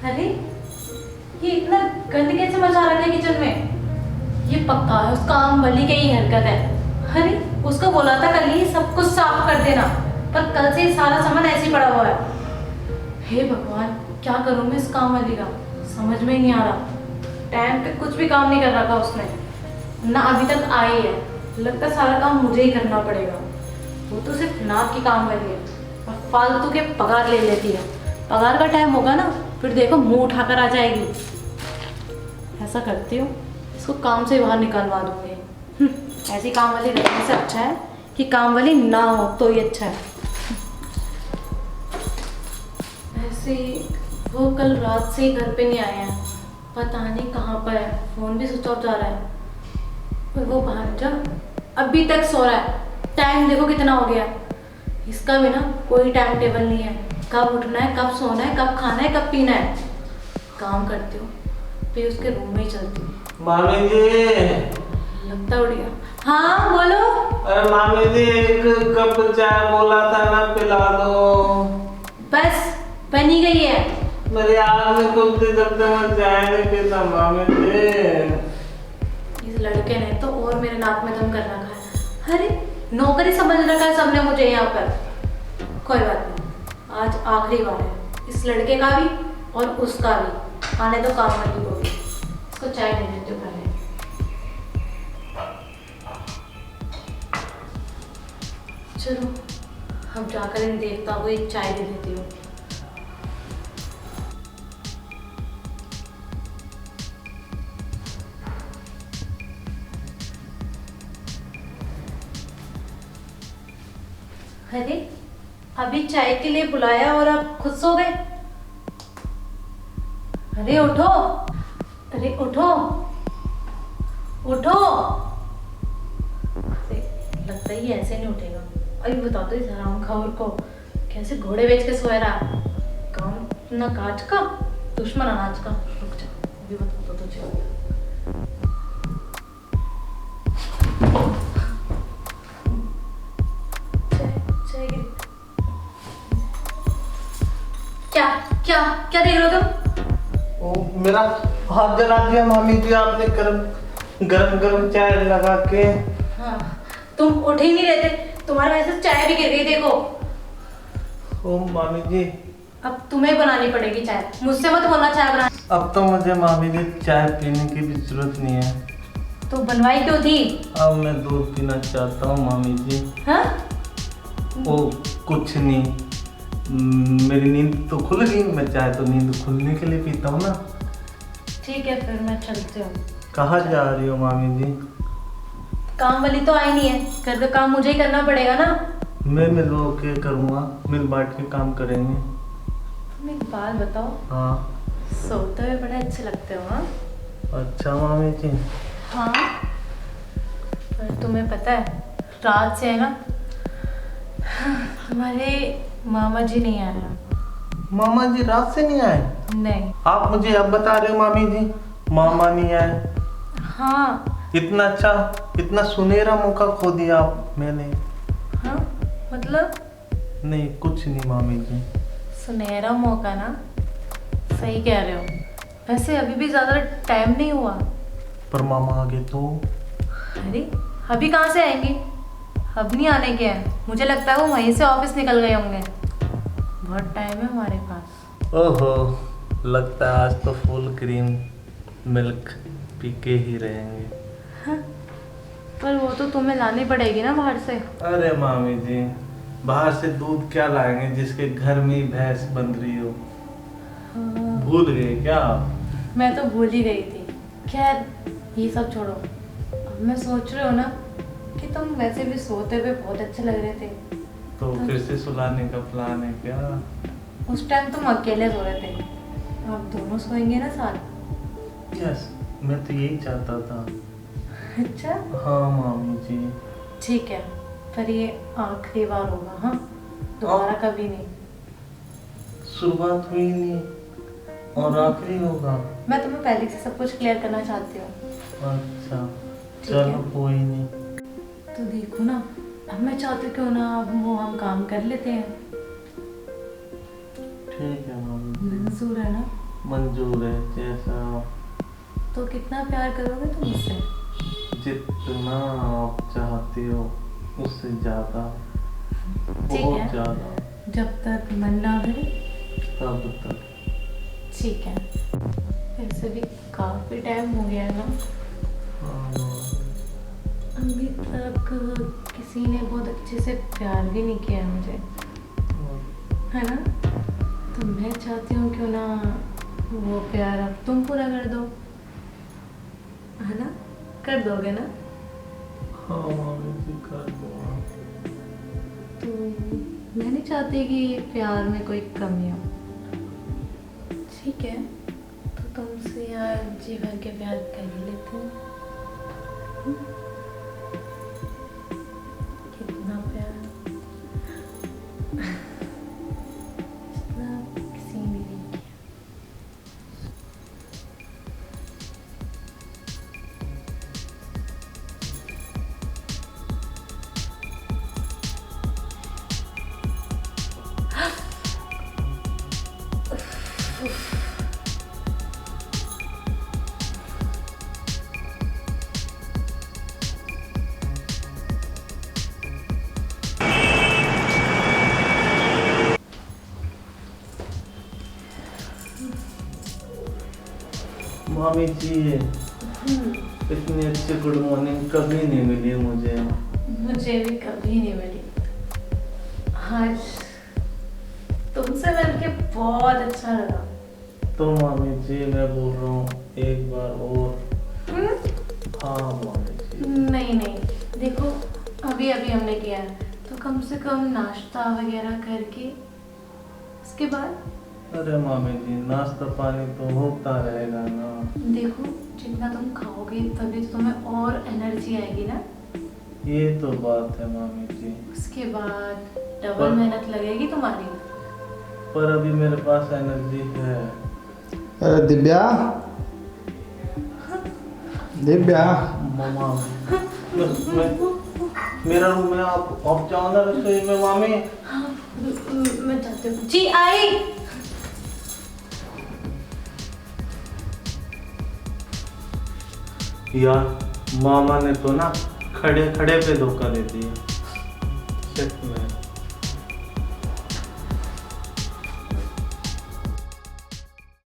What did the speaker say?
अरे ये इतना गंद कैसे मचा रखा है किचन में? ये पक्का है उस काम वाली की ही हरकत है। अरे उसको बोला था कल ही सब कुछ साफ कर देना, पर कल से ही सारा सामान ऐसे ही पड़ा हुआ है। हे भगवान, क्या करूं मैं इस काम वाली का, समझ में ही नहीं आ रहा। टाइम पे कुछ भी काम नहीं कर रखा उसने ना, अभी तक आई है। लगता है सारा काम मुझे ही करना पड़ेगा। वो तो सिर्फ नाक की काम वाली है और फालतू के पगार ले लेती है। पगार का टाइम होगा ना, फिर देखो मुंह उठाकर आ जाएगी। ऐसा करती हूँ, इसको काम से बाहर निकलवा दूंगी। ऐसी काम वाली रखने से अच्छा है कि काम वाली ना हो तो ही अच्छा है। ऐसे वो कल रात से ही घर पे नहीं आए हैं, पता नहीं कहाँ पर है। फ़ोन भी स्विच ऑफ जा रहा है। और वो भांजा अभी तक सो रहा है। टाइम देखो कितना हो गया। इसका भी ना कोई टाइम टेबल नहीं है, कब उठना है, कब सोना है, कब खाना है, कब पीना है। काम करती हूँ फिर उसके रूम में ही चलती हूँ। मामी जी, लगता उड़ गया। हाँ बोलो। अरे मामी जी, एक कप चाय बोला था ना, पिला दो। बस बनी गई है। मेरी आग में कुछ भी जब तक मैं चाय नहीं पीता मामी जी। इस लड़के ने तो और मेरे नाक में दम कर रखा है। अरे नौकरी समझ रखा है सबने मुझे यहाँ पर। कोई बात नहीं, आज आखिरी बार है इस लड़के का भी और उसका भी। आने दो काम वाली को भी। इसको चाय दे देती हूँ पहले। चलो अब जाकर इन देवता को एक चाय दे देती हूँ। अरे अभी चाय के लिए बुलाया और आप खुद सो गए? अरे उठो, अरे उठो उठो। लगता ही ऐसे नहीं उठेगा। अभी बताओ तो इस हरामखोर को कैसे घोड़े बेच के सोया रहा। काम ना काज का, दुश्मन अनाज का। रुक जा, अभी बताओ तो तुझे। क्या क्या क्या देख रहे हो तुम? ओ, मेरा हाथ जला दिया मामी जी आपने गरम गरम गरम चाय लगा के। हाँ, तुम उठ ही नहीं रहते। तुम्हारे वजह से चाय भी गिर गई देखो। ओ मामी जी, अब तुम्हें बनानी पड़ेगी चाय, मुझसे मत बोलना चाय बना। अब तो मुझे मामी जी चाय पीने की भी जरूरत नहीं है। तो बनवाई क्यों थी? अब मैं दूध पीना चाहता हूँ मामी जी। हाँ? ओ कुछ नहीं, मेरी नींद तो खुल गई। मैं चाय तो नींद खुलने के लिए पीता हूँ ना। ठीक है फिर मैं चलती हूँ। कहाँ जा रही हो मामी जी? काम वाली तो आई नहीं है, घर का काम मुझे ही करना पड़ेगा ना। मैं मिल के करूँगा, मिल बांट के काम करेंगे। तुम एक बात बताओ। हाँ। सोते हुए बड़े अच्छे लगते हो। हाँ अच्छा मामी जी। हाँ, पर तुम्हें पता है रात से है ना, हमारे मामा जी नहीं आए हैं। मामा जी रात से नहीं आए? नहीं। आप मुझे अब बता रहे हो मामी जी मामा नहीं आए? हाँ। इतना अच्छा, इतना सुनहरा मौका खो दिया आप मैंने। हाँ मतलब? नहीं कुछ नहीं मामी जी। सुनहरा मौका ना, सही कह रहे हो। वैसे अभी भी ज़्यादा टाइम नहीं हुआ। पर मामा आ गए तो? अरे अभी कहाँ से आएंगे, अभी नहीं आने के हैं। मुझे लगता है वो वहीं से ऑफिस निकल गए होंगे। बहुत टाइम है हमारे पास। ओहो, लगता है आज तो फुल क्रीम मिल्क पी के ही रहेंगे। हाँ, पर वो तो तुम्हें लानी पड़ेगी ना बाहर से। अरे मामी जी, बाहर से दूध क्या लाएंगे जिसके घर में ही भैंस बन रही हो? हाँ। भूल गए क्या आप? मैं तो भूल ही गई थी। खैर ये सब छोड़ो, अब मैं सोच रही हूँ ना कि तुम वैसे भी सोते हुए बहुत अच्छे लग रहे थे। तो फिर से सुलाने का प्लान है क्या? उस टाइम तुम अकेले सो रहे थे, अब दोनों सोएंगे ना साथ। यस, मैं तो यही चाहता था। अच्छा हाँ मामी जी। ठीक है, पर ये आखिरी बार होगा। हाँ, दोबारा कभी नहीं। शुरुआत हुई नहीं और आखिरी होगा? मैं तुम्हें पहले से सब कुछ क्लियर करना चाहती हूँ। अच्छा ठीक चलो है। कोई नहीं। तो देखो ना, अब मैं चाहती हूँ क्यों ना अब वो हम काम कर लेते हैं। ठीक है मामी। मंजूर है ना? मंजूर है जैसा तो कितना प्यार करोगे तुम मुझसे? जितना आप चाहती हो उससे ज्यादा, ठीक बहुत है। ज्यादा, जब तक मन ना भरे। तब तक। ठीक है। वैसे भी काफी टाइम हो गया है ना, हाँ, अभी तक किसी ने बहुत अच्छे से प्यार भी नहीं किया है मुझे, है ना? तो मैं चाहती हूँ क्यों ना वो प्यार अब तुम पूरा कर दो, है ना? कर दोगे ना? हाँ मामी जी कर दूँगा। तो मैं नहीं चाहती कि प्यार में कोई कमी हो। ठीक है, तो तुमसे यार जी भर के प्यार कर ही लेती हूँ। कितना प्यार, इतना किसी ने नहीं किया। मामी जी इतनी अच्छी गुड मॉर्निंग कभी नहीं मिली मुझे। मुझे भी कभी नहीं मिली। आज तुमसे मिलके बहुत अच्छा लगा। तो मामी जी मैं बोल रहा हूँ एक बार और। हाँ मामी जी। नहीं नहीं, देखो अभी अभी हमने किया है तो कम से कम नाश्ता वगैरह करके उसके बाद। अरे मामी जी नाश्ता पानी तो होता रहेगा ना। देखो जितना तुम खाओगे तभी तो तुम्हें और एनर्जी आएगी ना। ये तो बात है मामी जी। उसके बाद डबल पर- मेहनत लगेगी तुम्हारी। पर अभी मेरे पास एनर्जी है। अरे दिव्या, दिव्या, मामा मेरा रूम है, आप जाओ ना रसोई में मामी। हाँ, मैं चाहती हूँ जी आई। यार मामा ने तो ना खड़े खड़े पे धोखा दे दिया। सच में।